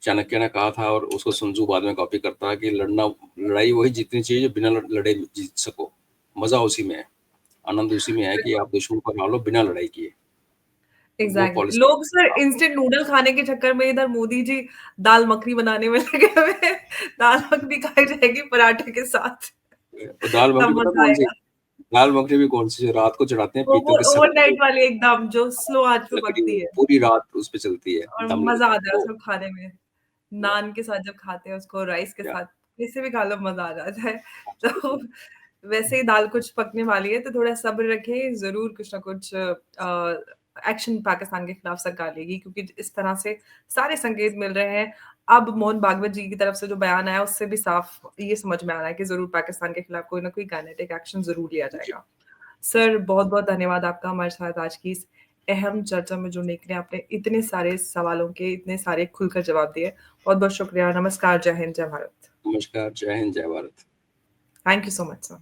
चाणक्य ने कहा था और उसको sun Tzu बाद में कॉपी करता है कि लड़ाई वही जीतनी चाहिए जो बिना लड़े जीत सको। मज़ा उसी में है, आनंद उसी में है कि बिल्कुल। आप दुश्मन को हरा लो बिना लड़ाई किए। तो वो एग्ज़ैक्टली पॉलिसी लोग सर इंस्टेंट नूडल खाने के चक्कर में इधर मोदी जी दाल मखनी बनाने में लगे हुए हैं। दाल मखनी खाई जाएगी पराठे के साथ। और दाल तब मखनी पता है मज़ा कौन-सी? आएगा। दाल मखनी भी कौन-सी जो रात को चढ़ाते हैं पीतल के ओवरनाइट वाली एकदम जो स्लो आँच पे लकड़ी पकती में है पूरी रात उस पे चलती है, और दम मज़ा लगता है। आता है वो उसको खाने में। या नान के साथ जब खाते हैं उसको राइस के या साथ, किसी भी खा लो मज़ा आ जाता है। तो एब्सोल्युटली। वैसे ही दाल कुछ पकने वाली है तो थोड़ा सब्र रखें, ज़रूर कुछ ना कुछ एक्शन पाकिस्तान के खिलाफ सरकार लेगी क्योंकि इस तरह से सारे संकेत मिल रहे हैं। अब मोहन भागवत जी की तरफ से जो बयान आया उससे भी साफ ये समझ में आ रहा है कि ज़रूर पाकिस्तान के खिलाफ कोई ना कोई काइनेटिक एक्शन ज़रूर लिया जी, जाएगा। सर बहुत-बहुत धन्यवाद आपका हमारे साथ आज की इस अहम चर्चा में जुड़ने के लिए। आपने इतने सारे सवालों के इतने सारे खुलकर जवाब दिए। बहुत-बहुत शुक्रिया। नमस्कार, जय हिंद, जय भारत। नमस्कार, जय हिंद, जय Bharat. Thank you so much sir.